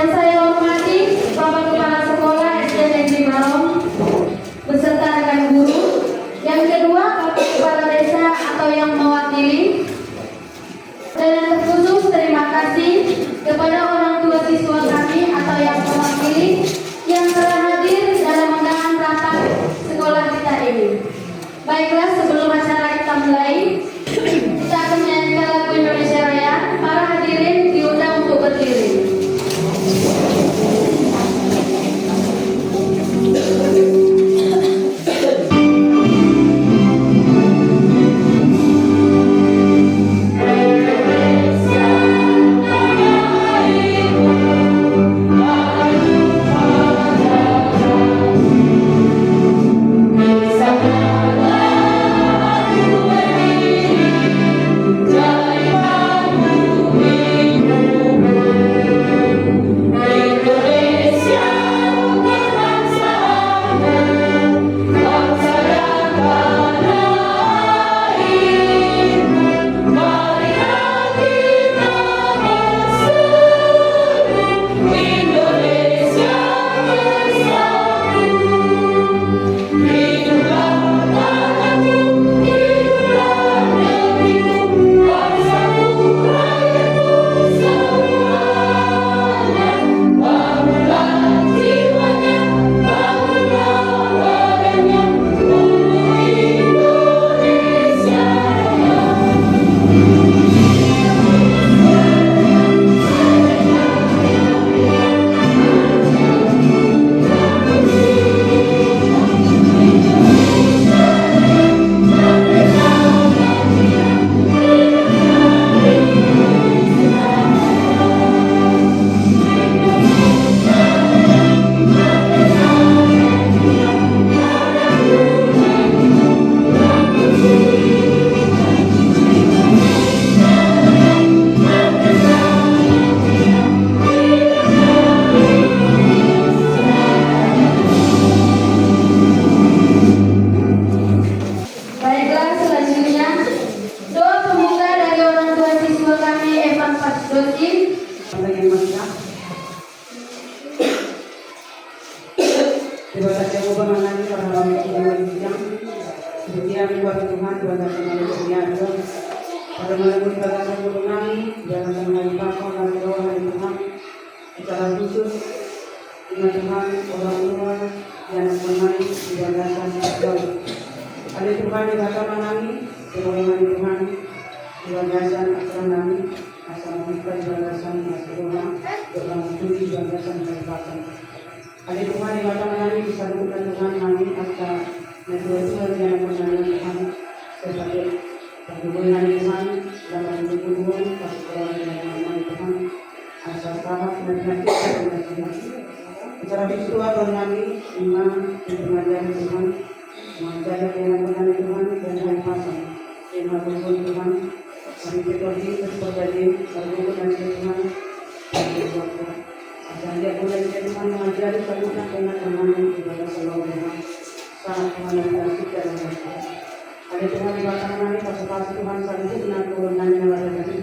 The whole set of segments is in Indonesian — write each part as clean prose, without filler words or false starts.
Yang saya hormati Bapak Kepala Sekolah SD Negeri Marom beserta rekan guru. Yang kedua, Bapak Kepala Desa atau yang mewakili. Dan yang terkhusus terima kasih kepada orang tua siswa kami atau yang mewakili yang telah hadir dalam undangan rapat sekolah kita ini. Baiklah, sebelum acara kita mulai, kita akan menyanyikan lagu Indonesia Raya. Para hadirin diundang untuk berdiri. Terima kasih Tuhan lagi para kami yang sekian buat Tuhan buat kami sekian pada malam ini pada sebelum kami jangan sampai lupa kami doa dari Tuhan secara khusus dengan Tuhan orang tua yang menemani di barisan jauh. Ada Tuhan di kata kami sebagaimana Tuhan di barisan acara kami asal kita di barisan masih rumah dalam studi di barisan kabupaten. Ada Tuhan di kata kami disambungkan Tuhan kami akan menjual yang mengenai Tuhan sebagai perhubungan Tuhan dalam hubungan persekolah dengan mengenai Tuhan asal tahap dan Tuhan. Secara visual kami imam dan pengajar Tuhan mengajar dengan mengenai Tuhan dan dengan pasang dengan hubungan Tuhan kami berdoa sebagai perhubungan Tuhan dan Tuhan. Dan dia boleh jadi Tuhan mengajari kami dengan mengenai ibadah selalu Tuhan. Sangat Tuhan yang kasih dan kasih. Ada Tuhan di belakang kami, pasti Tuhan saat itu dengan turunan yang ada tadi.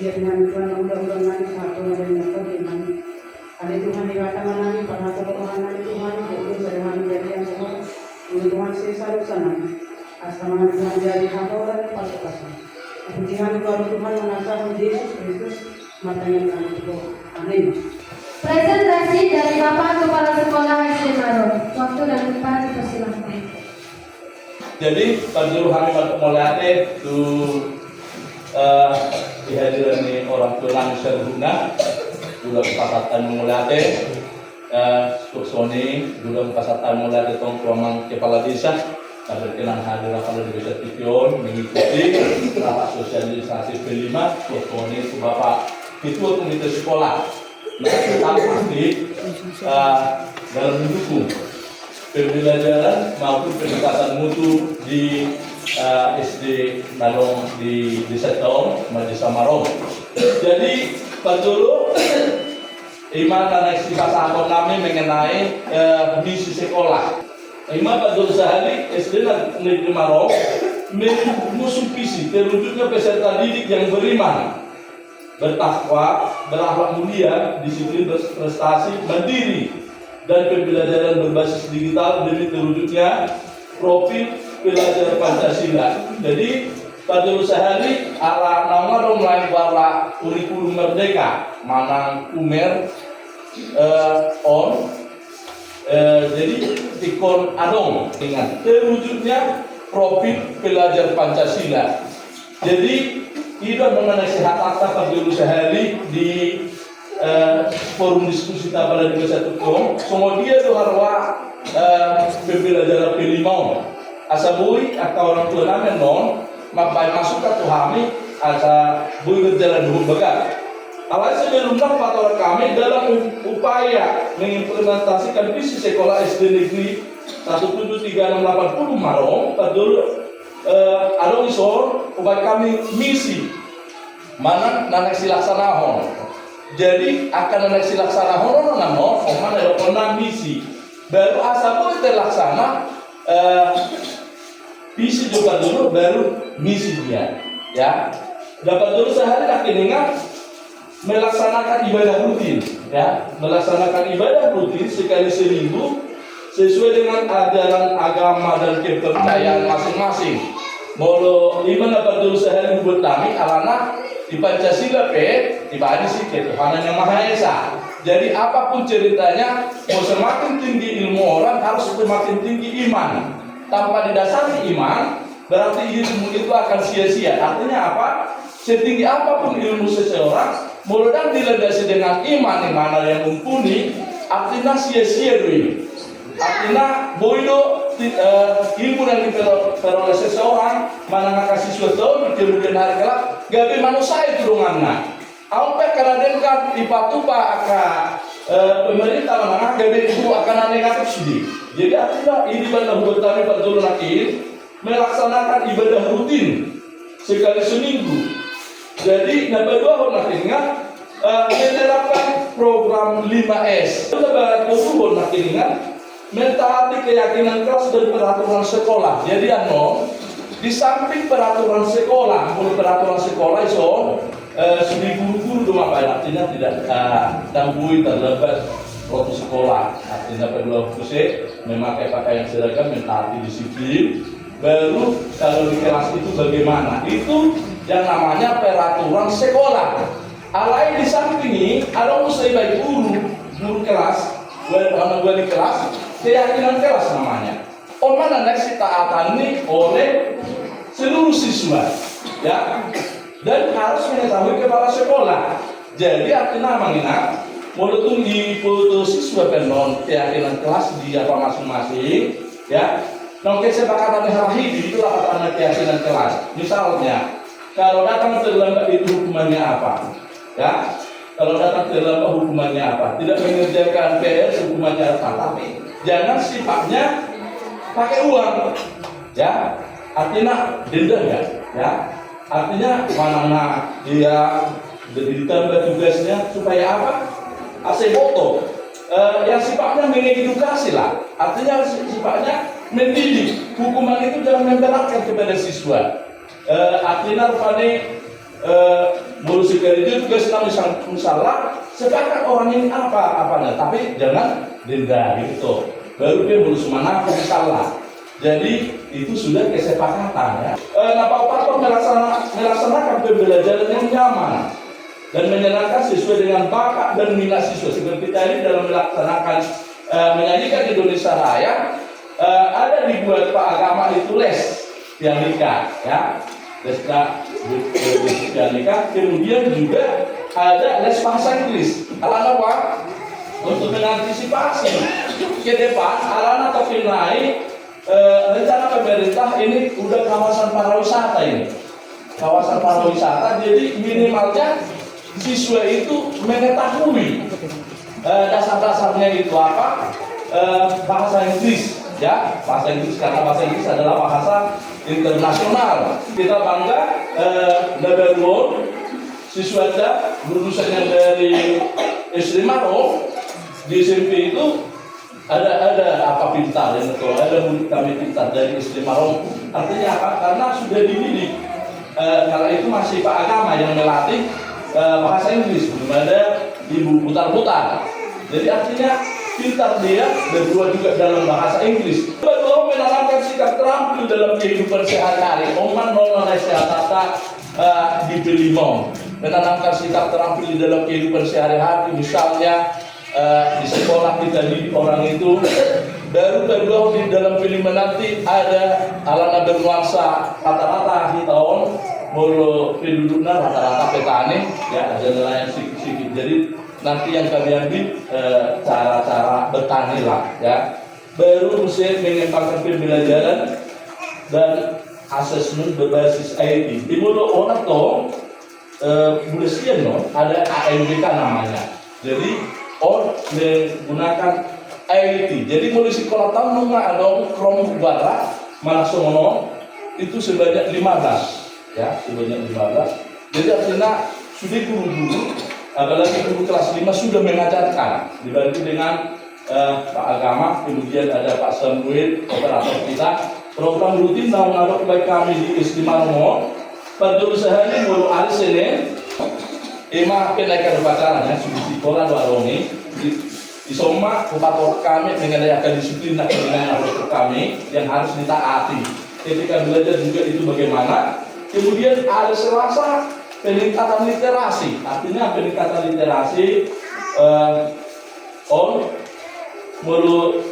Dia dengan Tuhan undang-undang kami satu dan yang beriman. Ada Tuhan di belakang kami, para kebenaran Tuhan itu sederhana menjadi yang semua. Untuk Tuhan selalu sana. Asal Tuhan jadi hamba dan pasti. Pujian kepada Tuhan menasihati Yesus Kristus matanya kami berdoa. Amin. Presentasi dari Bapak Kepala Sekolah SD Marom. Waktu dan tempat dipersilakan. Jadi penjuru kami Molate itu dihadiran orang tua kami serguna gula pasatan Molate Suksoni gula pasatan Molate tongkrong kepala desa berkenan hadir pada desa Tipion mengikuti rapat sosialisasi P5 Suksoni itu Bapak Ketua Komite Sekolah. Nah, kita pasti dalam mendukung pembelajaran maupun peningkatan mutu di SD Marom di Desa Taong, Desa Marom. Jadi Pak Jolo, Iman dan eksplikat kami mengenai misi sekolah. Iman Pak Jolo sehari SD Negeri Marom mengusung visi terwujudnya peserta didik yang beriman. bertakwa, berakhlak mulia, disiplin, berprestasi, mandiri, dan pembelajaran berbasis digital demi terwujudnya profil pelajar Pancasila. Jadi pada sehari arah nama mulai warna kurikulum merdeka manang umer jadi tikon adong dengan terwujudnya profil pelajar Pancasila. Jadi kita mengenai sehat akta pada sehari di forum diskusi tabala di satu kom. Semua dia tu harwa pembelajaran pelimau. Asabui atau orang tua namen non mapai masuk ke tuhami asa bui berjalan dulu bagat. Awal sebelum dapat orang kami dalam upaya mengimplementasikan visi sekolah SD negeri 17380 Marong padul adong isor upaya kami misi mana nanak silaksanahon. Jadi akan nanak silaksanahon nano mana pernah misi baru asal boleh terlaksana visi juga dulu baru misi dia ya dapat dulu sehari kaki ingat melaksanakan ibadah rutin ya melaksanakan ibadah rutin sekali seminggu sesuai dengan ajaran agama dan kepercayaan masing-masing. Molo iman dapat dulu sehari buat kami alana di Pancasila tiba sih ketuhanan yang Maha Esa. Jadi apapun ceritanya mau semakin tinggi ilmu orang harus semakin tinggi iman. Tanpa didasari iman berarti ilmu itu akan sia-sia. Artinya apa? Setinggi apapun ilmu seseorang mudah dilandasi dengan iman yang mana yang mumpuni, artinya sia-sia dulu. Artinya boido ilmu yang diperoleh seseorang mana ngasih sesuatu kemudian hari kelak gabe manusia itu donganna. Aupek karena dengar dipatupa akan pemerintah mana gabe itu akan negatif sedih. Jadi artinya ini benar buat kami perlu lagi melaksanakan ibadah rutin sekali seminggu. Jadi nomor 2 harus ingat menerapkan program 5S. Lebaran kedua nak ingat mentaati keyakinan keras dan peraturan sekolah. Jadi di samping peraturan sekolah, peraturan sekolah itu studi guru-guru dong apa artinya tidak tanggui terlibat waktu sekolah. Artinya kedua fokusnya memakai pakaian seragam, mentaati disiplin. Baru kalau di kelas itu bagaimana? Itu yang namanya peraturan sekolah. Alai di samping ini ada usaha baik guru kelas, anak wali kelas, keyakinan kelas namanya. Mana nanti taatan ini oleh seluruh siswa, ya, dan harus mengetahui kepala sekolah. Jadi artinya mengingat, walaupun di foto siswa penon keyakinan kelas di apa masing-masing, ya. Nongke sepakatan harahi itu dapat anak keyakinan kelas. Misalnya, kalau datang terlambat itu hukumannya apa? Ya, kalau datang terlambat hukumannya apa? Tidak mengerjakan PR hukumannya apa? Tapi jangan sifatnya pakai uang, ya. Artinya denda ya. Artinya mana dia ditambah tugasnya supaya apa? AC foto. Yang sifatnya mengedukasi lah. Artinya sifatnya mendidik. Hukuman itu jangan memberatkan kepada siswa. Artinya rupanya mulus sekali itu tugas misalnya sepakat orang ini apanya, tapi jangan denda gitu. Baru dia mulus mana misalnya. Jadi itu sudah kesepakatan ya. Pak melaksanakan pembelajaran yang nyaman dan menyenangkan sesuai dengan bakat dan minat siswa. Seperti tadi dalam melaksanakan menyanyikan Indonesia Raya ada dibuat Pak Agama itu les pianika ya. Les pianika, kemudian juga ada les bahasa Inggris. Alana apa? Untuk mengantisipasi ke depan alana terpilih rencana pemerintah ini udah kawasan pariwisata ini. Kawasan pariwisata, jadi minimalnya siswa itu mengetahui dasar-dasarnya itu apa? Bahasa Inggris, ya. Bahasa Inggris karena bahasa Inggris adalah bahasa internasional. Kita bangga Naberwon siswa lulusan yang dari SD Marong di SMP itu ada apa pintar ya, ada murid kami pintar dari SD Marong. Artinya apa? Karena sudah dididik. Kalau itu masih Pak Agama yang melatih bahasa Inggris, belum ada ibu putar-putar. Jadi artinya pintar dia, berdua juga dalam bahasa Inggris. Berdua menanamkan sikap terampil dalam kehidupan sehari-hari. Oman nona sehatata di Pelimong, menanamkan sikap terampil di dalam kehidupan sehari-hari. Misalnya di sekolah kita didik orang itu baru berdua di dalam Pelimong nanti ada alana bernuansa rata-rata di tahun mulu penduduknya rata-rata petani ya, ada nelayan sedikit-sedikit. Jadi nanti yang kami ambil cara-cara bertani lah ya. Baru mesti mengembangkan pembelajaran dan asesmen berbasis IT. Di mulut orang tuh boleh sekian no, ada AMBK namanya. Jadi orang menggunakan IT. Jadi mulai sekolah tahun nunggu ada kelompok barat mana sono itu sebanyak 15 ya, sebanyak 15. Jadi artinya sudah guru-guru, apalagi guru kelas 5 sudah mengajarkan, dibantu dengan Pak Agama, kemudian ada Pak Samuel, operator kita. Program rutin tahun lalu baik kami di Istimewa Romo, pada usahanya mulai hari Senin, penaikan upacaranya sudah di sekolah Waroni, di Soma operator kami mengadakan disiplin dan kebenaran kami yang harus ditaati. Ketika belajar juga itu bagaimana. Kemudian hari Selasa peningkatan literasi, artinya peningkatan literasi menurut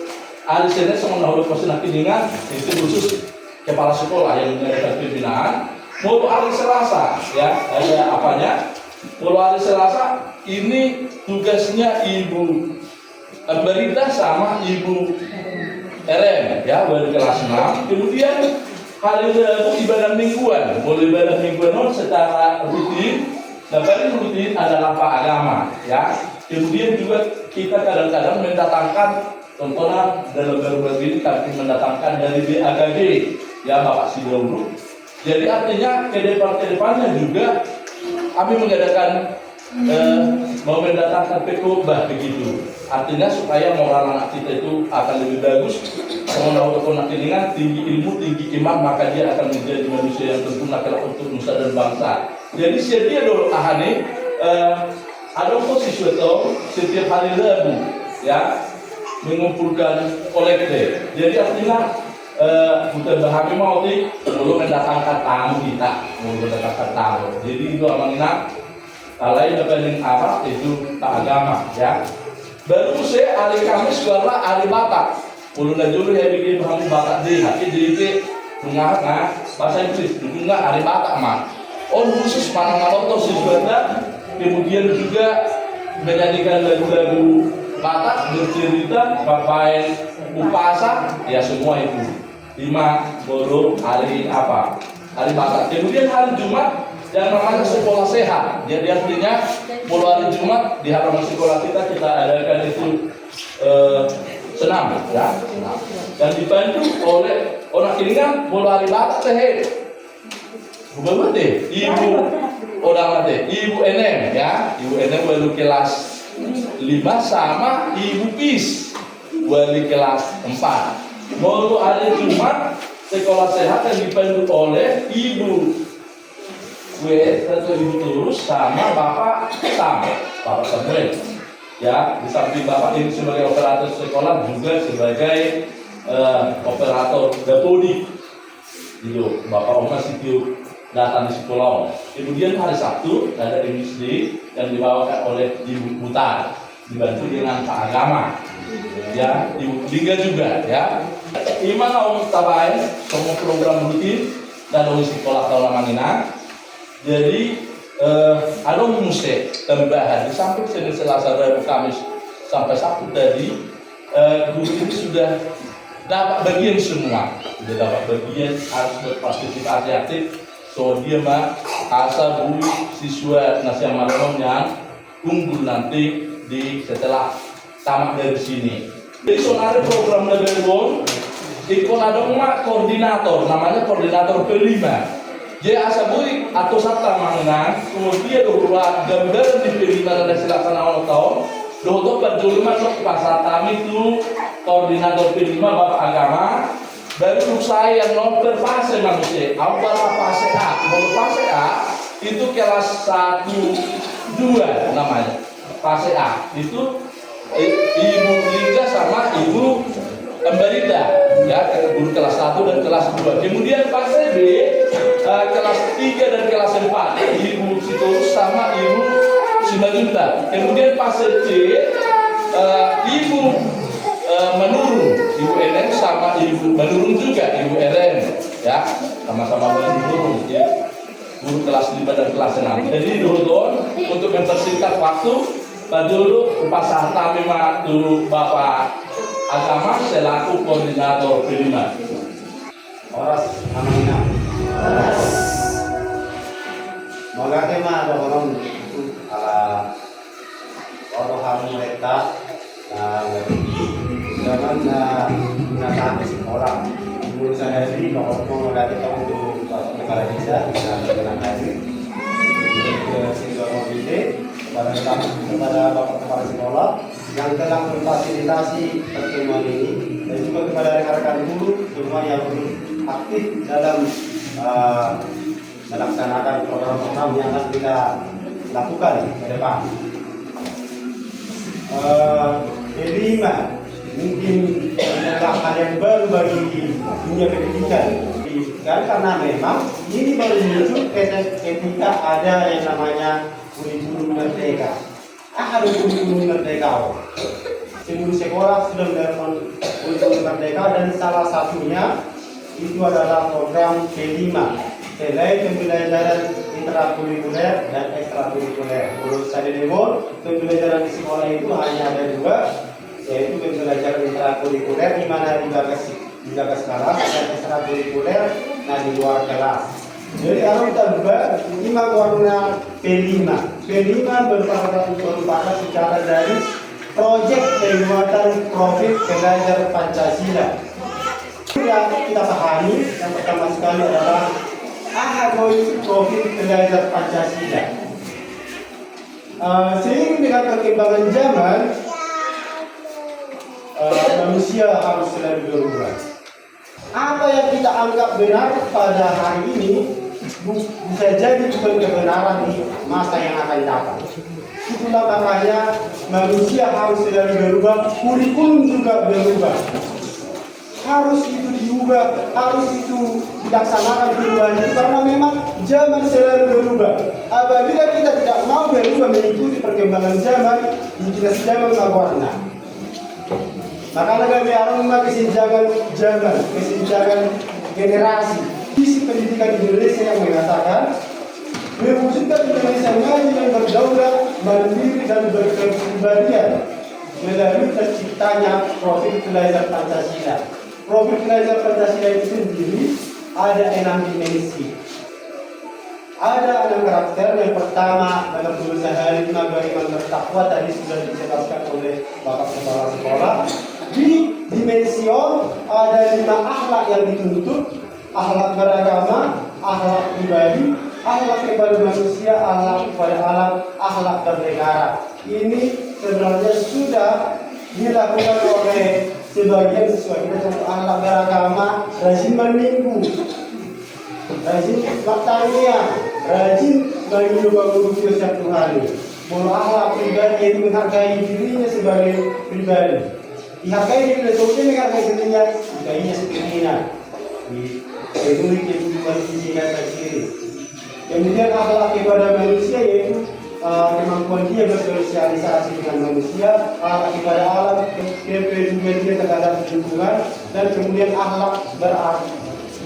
hari Senin sama nahulu pasien dengan itu khusus kepala sekolah yang mengadakan pembinaan. Menurut hari Selasa ya ada apanya? Menurut hari Selasa ini tugasnya Ibu Berita sama Ibu RM ya dari kelas 6. Kemudian hari Rabu ibadah mingguan, boleh ibadah mingguan secara rutin. Nah, paling rutin adalah Pak Agama, ya. Kemudian juga kita kadang-kadang mendatangkan, contohnya dalam baru-baru ini kami mendatangkan dari BAKG, ya Bapak Sidaulu. Jadi artinya ke depannya juga kami mengadakan mau mendatangkan pekobah begitu. Artinya supaya moral anak kita itu akan lebih bagus. Kalau nak dengan tinggi ilmu, tinggi iman, maka dia akan menjadi manusia yang sempurna kelak untuk nusa dan bangsa. Jadi dia dulu ahane ada posisi itu setiap hari Rabu ya mengumpulkan kolektif. Jadi artinya bukan bahagia mau belum mendatangkan tamu kita, mendatangkan tamu. Jadi itu amanah. Kalau yang paling Arab itu tak agama ya. Baru saya hari Kamis adalah hari Batak. Ulun dulu ya bikin hari Batak deh. Hati jadi mengarang bahasa Inggris. Dulu nggak hari Batak mah. Khusus mana ngalonto siswanya. Kemudian juga menyanyikan lagu-lagu Batak, bercerita, bapain upasa, ya semua itu. 5 baru hari apa? Hari Batak. Kemudian hari Jumat yang namanya sekolah sehat. Jadi artinya mulai hari Jumat di halaman sekolah kita adakan itu senam ya, senam. Dan dibantu oleh orang kini kan mulai hari Batak sehat. Bukan deh, ibu orang mati, ibu Enem ya, ibu Enem baru kelas 5 sama ibu Pis baru kelas 4. Mulai hari Jumat sekolah sehat yang dibantu oleh ibu ibu Turus sama Bapak Sam, Bapak Samuel. Ya, di samping Bapak ini sebagai operator sekolah juga sebagai operator dapodi. Itu Bapak Oma Sitio datang di sekolah. Kemudian hari Sabtu ada MSD yang dibawakan oleh Ibu Butar, dibantu dengan Pak Agama. Ya, Ibu Liga juga ya. Gimana Om Tabain semua program rutin dan oleh sekolah tahun Manina. Jadi ada mesti tambahan di samping Senin, Selasa, Rabu, Kamis sampai Sabtu tadi guru ini sudah dapat bagian semua, sudah dapat bagian harus berpartisipasi aktif. So dia mah asal bui siswa nasi malam yang unggul nanti di setelah tamat dari sini. Jadi sonare program level 1 ikon ada koordinator, namanya koordinator kelima. Jadi asabui atau sabta mangan, kemudian berulang gambar di pilihan dan silakan awal tahun. Dodo perjuluman untuk pasar kami itu koordinator kelima Bapak Agama. Baru saya yang nomor fase manusia, awal fase A, nomor fase A itu kelas 1 2 namanya. Fase A itu Ibu Linda sama Ibu Barita, ya, guru kelas 1 dan kelas 2. Kemudian fase B kelas 3 dan kelas 4 Ibu Sitorus sama Ibu Simanjunta. Kemudian fase C Ibu Menurun, Ibu Eren sama Ibu Menurun juga Ibu Eren, ya, sama-sama menurun, ya. Guru kelas 5 dan kelas 6. Jadi dulu untuk mempersingkat waktu, dulu Pak Sarta memang dulu Bapak Agama selaku koordinator P5. Oras Amanina. Moga tema ada orang itu ala orang mereka jangan gunakan sekolah. Menurut saya ini kalau mau mengganti untuk negara kita dengan ini siswa mobility kepada Bapak Kepala Sekolah yang telah memfasilitasi pertemuan ini dan juga kepada rekan-rekan guru semua yang aktif dalam melaksanakan program-program yang akan kita lakukan ke depan. Kelima, mungkin adalah hal yang baru bagi dunia pendidikan. Karena memang ini baru muncul ketika ada yang namanya kurikulum merdeka. Ada kurikulum merdeka. Seluruh sekolah sudah menerapkan kurikulum merdeka dan salah satunya itu adalah program P5, selain pembelajaran intrakurikuler dan ekstrakurikuler. Menurut saya demo, pembelajaran di sekolah itu hanya ada 2, yaitu pembelajaran intrakurikuler di mana di bagas kelas dan ekstrakurikuler di luar kelas. Jadi kalau kita buka 5 warna P5. P5 merupakan secara dari proyek penguatan profil belajar Pancasila. Yang kita pahami yang pertama sekali adalah profil belajar Pancasila. Seiring dengan perkembangan zaman, manusia harus selalu berubah. Apa yang kita anggap benar pada hari ini bisa jadi bukan kebenaran di masa yang akan datang. Itulah makanya manusia harus selalu berubah, kurikulum juga berubah. Harus itu diubah, harus itu dilaksanakan perubahan itu karena memang zaman selalu berubah. Apabila kita tidak mau berubah mengikuti perkembangan zaman, kita sedang mengabaikan. Makanya kami harus kesenjangan zaman, kesenjangan generasi. Visi pendidikan Indonesia yang mengatakan mewujudkan Indonesia maju yang berdaulat, mandiri dan berkepribadian melalui terciptanya profil belajar Pancasila. Profil belajar Pancasila itu sendiri ada 6 dimensi. Ada 6 karakter. Yang pertama dalam berusaha 5 bagaimana bertakwa tadi sudah dijelaskan oleh Bapak Kepala Sekolah. Di dimension ada 5 akhlak yang dituntut: akhlak beragama, akhlak pribadi, akhlak kepada manusia, akhlak kepada alam, akhlak bernegara. Ini sebenarnya sudah dilakukan oleh sebagian siswa kita. Contoh akhlak beragama, rajin berminggu, rajin bertanya, rajin berminum waktu setiap hari. Bahwa akhlak pribadi yang menghargai dirinya sebagai pribadi, dihargai diri sendiri, menghargai dirinya, dirinya sepertinya. Peduli kehidupan dirinya sendiri. Kemudian akhlak kepada manusia yaitu kemampuan dia bersosialisasi dengan manusia, akhlak kepada alam, kepedulian dia terhadap lingkungan, dan kemudian akhlak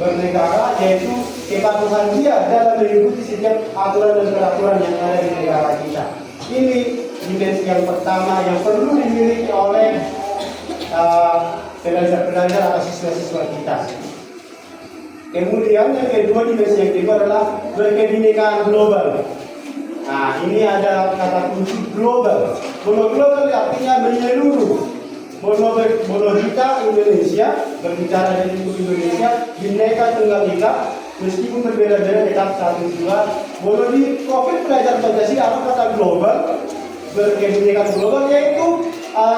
bernegara yaitu kepatuhan dia dalam mengikuti setiap aturan dan peraturan yang ada di negara kita. Ini dimensi yang pertama yang perlu dimiliki oleh pelajar-pelajar atau siswa-siswa kita. Kemudian yang kedua, dimensi yang kedua adalah berkebinekaan global. Nah, ini ada kata kunci global. Global artinya menyeluruh. Kita Indonesia, berbicara dari Indonesia, Bhinneka Tunggal Ika, meskipun berbeda-beda tetap satu jiwa. Di profil belajar Pancasila ada kata global, berkebinekaan global, yaitu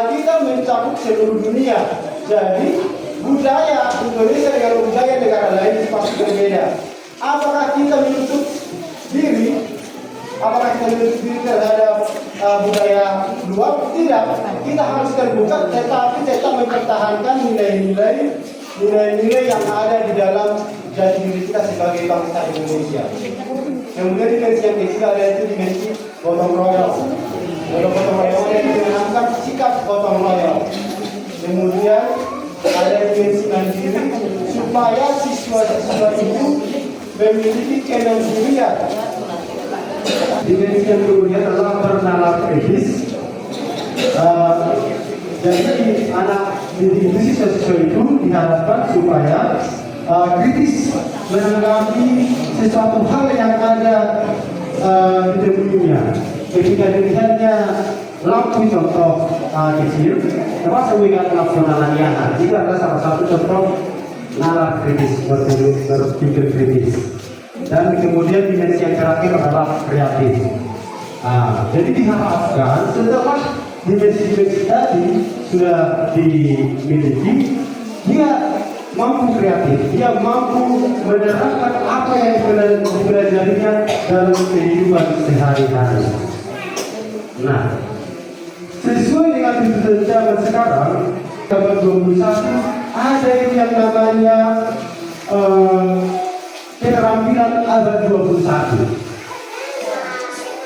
kita mencakup seluruh dunia. Jadi budaya Indonesia dengan budaya negara lain pasti berbeda. Apakah kita menutup diri? Apakah kita menutup diri terhadap budaya luar, tidak. Kita harus terbuka, tetapi tetap mempertahankan nilai-nilai yang ada di dalam jati diri kita sebagai bangsa Indonesia. Kemudian dimensi yang ketiga ada itu dimensi gotong royong. Gotong royong yang menanamkan sikap gotong royong. Kemudian ada dimensi mandiri supaya siswa-siswa itu memiliki kemandirian. Dimensi yang kemudian adalah bernalar kritis. Jadi anak didik siswa-siswa itu diharapkan supaya kritis menanggapi sesuatu hal yang ada di dunia. Ketika dilihatnya lampu contoh kecil, termasuk ingat lampu nalaniana, itu adalah salah satu contoh nalar kritis, berpikir kritis. Dan kemudian dimensi yang terakhir adalah kreatif. Jadi diharapkan setelah dimensi-dimensi tadi sudah dimiliki, dia mampu kreatif, dia mampu menerapkan apa yang dipelajarinya dalam kehidupan sehari-hari. Nah, sesuai dengan tuntutan zaman sekarang, abad 21 ada yang namanya keterampilan abad 21.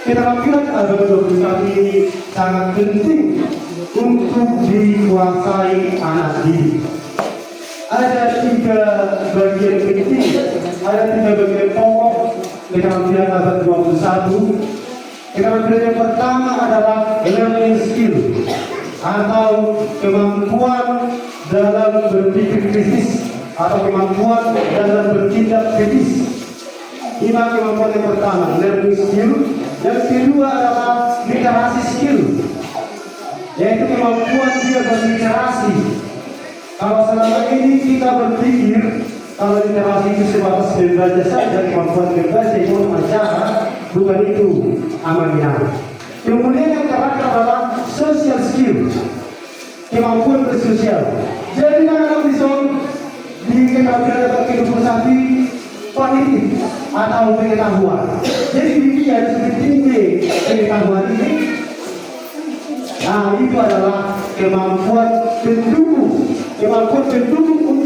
Keterampilan abad 21 ini sangat penting untuk dikuasai anak didik. Ada 3 bagian penting, ada 3 bagian pokok keterampilan abad 21. Keterampilan yang pertama adalah learning skill atau kemampuan dalam berpikir kritis atau kemampuan dalam bertindak kritis. Ini kemampuan yang pertama, learning skill. Yang kedua adalah literasi skill, yaitu kemampuan dia berliterasi. Kalau selama ini kita berpikir kalau literasi itu sebatas membaca saja, kemampuan membaca itu membaca, bukan itu amalnya. Kemudian yang terakhir adalah social skill, kemampuan bersosial. Jadi kalau di keterampilan kehidupan kualitatif atau pengetahuan. Jadi dia harus tinggi pengetahuan ini. Itu adalah kemampuan pendukung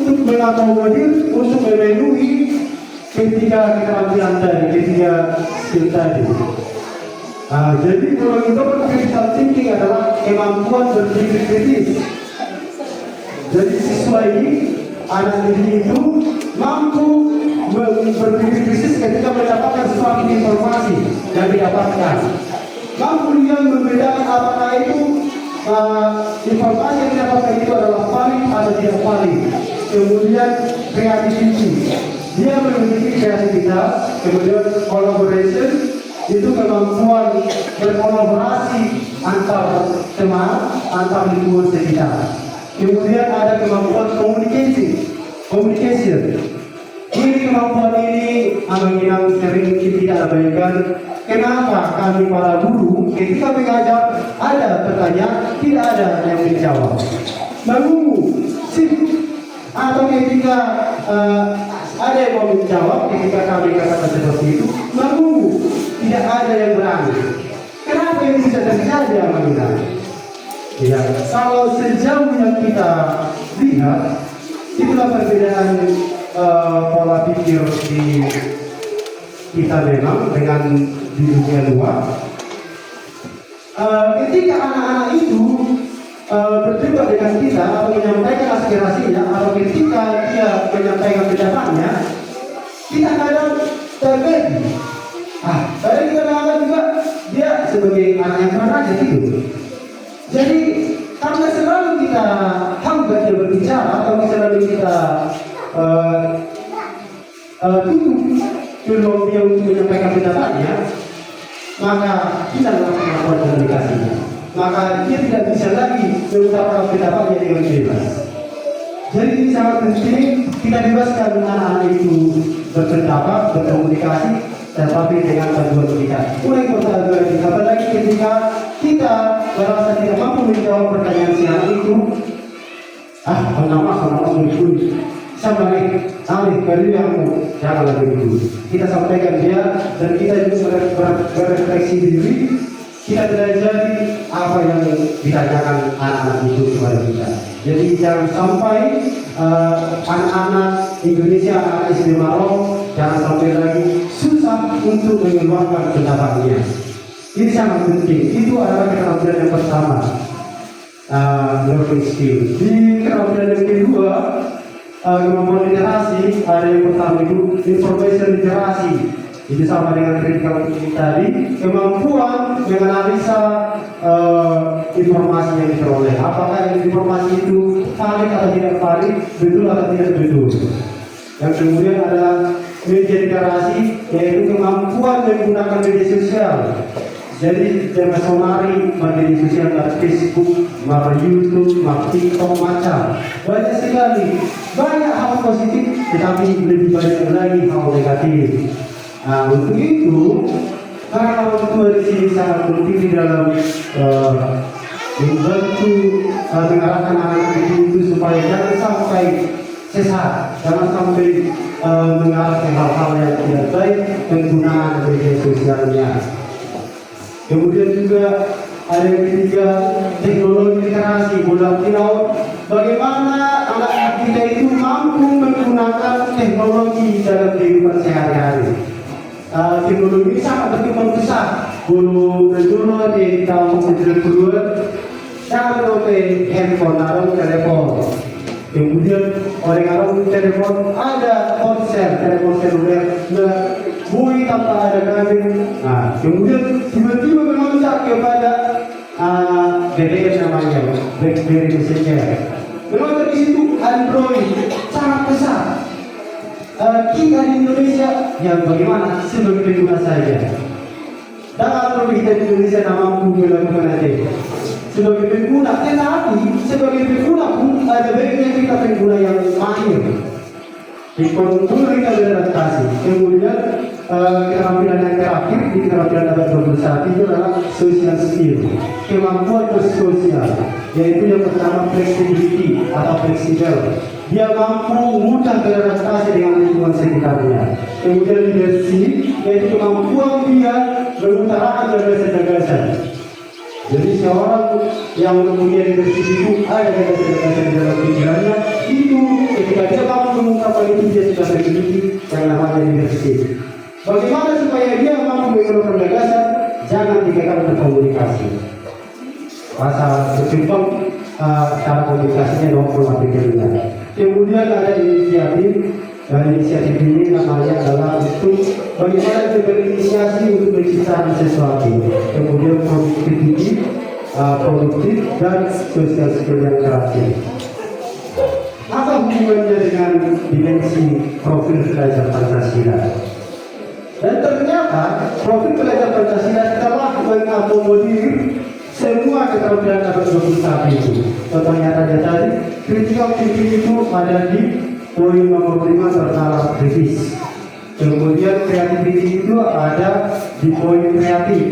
untuk mengakomodir, untuk memenuhi ketiga keterampilan tadi, ketiga skill tadi. Jadi kalau kita critical thinking adalah kemampuan berpikir kritis. Jadi siswa ini, anak didik itu mampu berpikir kritis ketika mendapatkan suatu informasi yang didapatkan. Mampu dia membedakan apakah itu informasi yang didapatkan itu adalah valid atau tidak valid. Kemudian kreativiti, dia memiliki kreativitas. Kemudian collaboration, itu kemampuan berkolaborasi antar teman, antar lingkungan sekitar. Kemudian ada kemampuan communication. Ini kemampuan ini yang sering kita tidak abaikan. Kenapa kami para guru ketika mengajar ada pertanyaan tidak ada yang menjawab, menunggu atau ketika ada yang mau menjawab ketika kami katakan seperti itu, menunggu tidak ada yang berani. Kenapa ini bisa terjadi Amalina? Ya, kalau sejauh yang kita lihat, itulah perbedaan pola pikir di kita memang dengan di dunia luar. Ketika anak-anak itu berdebat dengan kita atau menyampaikan aspirasinya, atau ketika dia menyampaikan pendapatnya, kita kadang terjadi. Kadang kita kadang juga dia sebagai anak yang pernah gitu. Jadi karena selalu kita hambat dia berbicara atau selalu kita tutup peluang dia untuk menyampaikan pendapatnya, maka kita dalam kemampuan komunikasinya, maka dia tidak bisa lagi mengungkapkan pendapatnya dengan bebas. Jadi ini sangat penting kita bebaskan anak-anak itu berpendapat, berkomunikasi, tetapi dengan panduan kita. Mulai pertama, apalagi ketika kita merasa tidak mampu menjawab pertanyaan si anak itu, penama begitu, sama kali yang janganlah begitu. Kita sampaikan dia dan kita juga berefleksi diri. kita tidak jadi apa yang ditanyakan anak-anak itu kepada kita. Jadi jangan sampai anak-anak Indonesia, anak SD Marom, jangan sampai lagi susah untuk mengeluarkan pendapatnya. Ini sangat penting. Itu adalah keterampilan yang pertama, learning skill. Di keterampilan yang kedua, kemampuan literasi, ada yang pertama itu information literasi. Itu sama dengan critical thinking tadi, kemampuan menganalisa informasi yang diperoleh. Apakah informasi itu valid atau tidak valid, betul atau tidak betul. Yang kemudian adalah media literasi, yaitu kemampuan menggunakan media sosial. Jadi jangan somari media sosial dari Facebook, YouTube, TikTok, macam banyak sekali, banyak hal positif, tetapi lebih banyak lagi hal negatif. Nah, untuk itu, karena orang tua di sini sangat penting di dalam membantu mengarahkan anak itu supaya jangan sampai sesat, jangan sampai mengarah ke hal-hal yang tidak baik penggunaan media sosialnya. Kemudian juga ada yang ketiga, teknologi literasi, bola laut. Bagaimana anak kita itu mampu menggunakan teknologi dalam kehidupan sehari-hari. Teknologi ini sangat berkembang pesat. Dulu di tahun 90-an, jangan pakai handphone atau telepon. Kemudian orang-orang telepon ada ponsel, telepon seluler, bui tanpa ada kabel. Nah, kemudian tiba-tiba meloncat kepada BBM namanya, BlackBerry Messenger. Meloncat di situ Android sangat besar. Kita di Indonesia yang bagaimana sebagai pengguna saja. Dan Android kita di Indonesia tidak mampu melakukan itu. Sebagai pengguna, tetapi sebagai pengguna pun ada baiknya kita pengguna yang mahir. Dikontol kita beradaptasi. Kemudian keterampilan yang terakhir di keterampilan abad 21 itu adalah social skill, kemampuan bersosial, yaitu yang pertama flexibility atau fleksibel. Dia mampu mudah beradaptasi dengan lingkungan sekitarnya. Kemudian leadership, yaitu kemampuan dia mengutarakan gagasan-gagasan. Jadi seorang yang mempunyai leadership itu ada gagasan-gagasan di dalam pikirannya, itu ketika dia mampu mengungkapkan itu dia sudah memiliki yang namanya leadership. Bagaimana supaya dia mampu mengeluarkan gagasan? Jangan dikekang berkomunikasi. Bahasa berkembang cara komunikasinya maupun aplikasinya. Kemudian ada inisiatif. Dan inisiatif ini namanya adalah untuk bagaimana kita berinisiasi untuk menciptakan sesuatu. Kemudian produktif dan social skill yang terakhir. Apa hubungannya dengan dimensi profil pelajar Pancasila? Dan ternyata profil pelajar Pancasila telah mengakomodir semua keterampilan abad 21 itu. Contohnya tadi critical thinking itu ada di poin nomor 5 pertama kritis. Kemudian kreativiti itu ada di poin kreatif.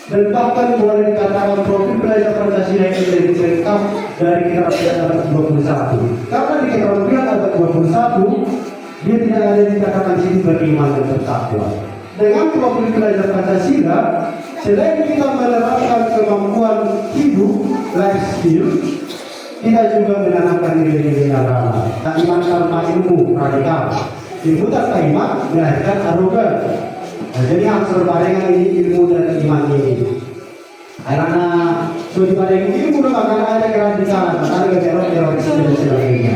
Dan bahkan boleh dikatakan profil pelajar Pancasila ini lebih lengkap dari keterampilan abad 21. Karena di keterampilan abad 21 dia tidak ada dikatakan sini beriman dan bertakwa. Dengan profil pelajar Pancasila, selain kita menerapkan kemampuan hidup, life skill, kita juga menanamkan nilai-nilai agama. Iman karena ilmu radikal. Ilmu tanpa iman melahirkan arogan. Nah, jadi harus berbarengan ini ilmu dan iman ini. Karena sudah dibarengan ilmu maka ada keradikalan, ada teroris dan sebagainya.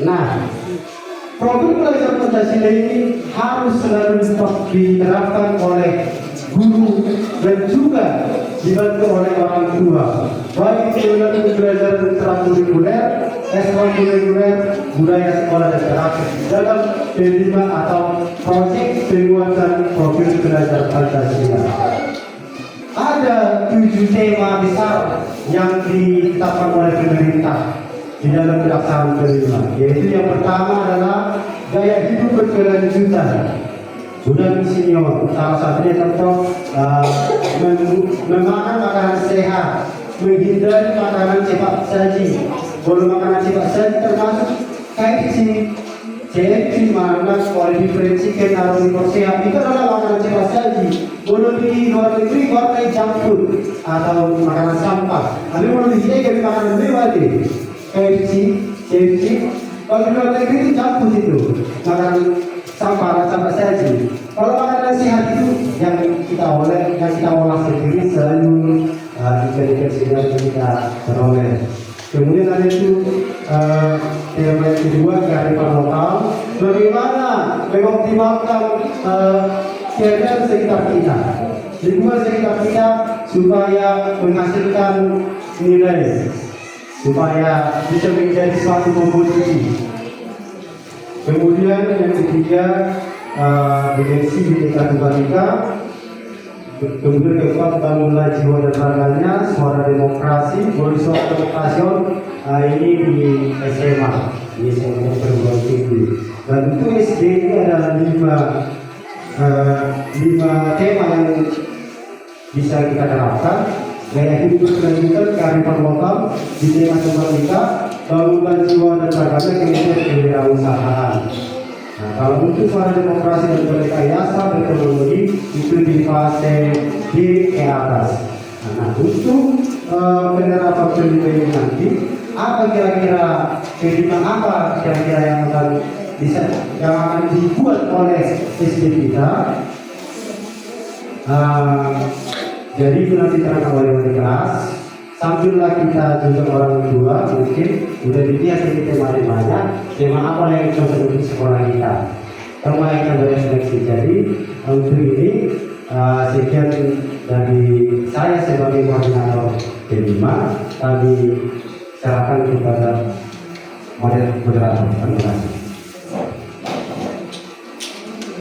Nah, profil pelajar Pancasila ini harus selalu diterapkan oleh guru dan juga dibantu oleh orang tua. Baik itu belajar ekstrakurikuler, ekstrakurikuler, budaya sekolah dan terakhir dalam P5 atau proyek penguatan profil pelajar Pancasila. Ada 7 tema besar yang ditetapkan oleh pemerintah di dalam pelaksanaan P5, yaitu yang pertama adalah gaya hidup berkelanjutan. Sudah senior, salah satunya contoh memakan makanan sehat, menghindari makanan cepat saji. Kalau makanan cepat saji termasuk KFC, CFC, McDonald's, kualitas diferensikan, aroma sehat itu adalah makanan cepat saji. Kalau di luar negeri atau makanan sampah. Tapi mau di sini kayak makanan pribadi, KFC. Kalau di luar negeri itu campur itu makanan sampah saji. Kalau makanan sehat itu yang kita olah sendiri selalu dijadikan segar kita peroleh. Kemudian ada itu tema yang kedua kearifan lokal. Bagaimana mengoptimalkan keadaan sekitar kita, lingkungan sekitar kita supaya menghasilkan nilai, supaya bisa menjadi suatu komoditi. Kemudian yang ketiga dimensi Bhinneka Tunggal Ika. Kemudian keempat bangunlah jiwa dan raganya, suara demokrasi, suara demokrasi ini di SMA, di SMA perguruan tinggi. Dan untuk SD ini ada lima tema yang bisa kita terapkan, gaya hidup berkelanjutan, kearifan lokal, Bhinneka Tunggal Ika, bangunlah jiwa dan raganya, kemudian kewirausahaan. Nah, kalau untuk suara demokrasi dan berrekayasa berteknologi itu di fase D ke atas. Nah, untuk penerapan pendidikan nanti, apa kira-kira kehidupan apa kira-kira yang akan dibuat oleh SD kita? Jadi itu nanti terangkan oleh wali kelas. Sambillah kita juga orang tua mungkin udah dilihat ini tema-temanya, tema apa yang cocok untuk sekolah kita. Termasuk yang dari seleksi. Jadi untuk ini sekian dari saya sebagai koordinator P5. Kami serahkan kepada moderator. Terima kasih.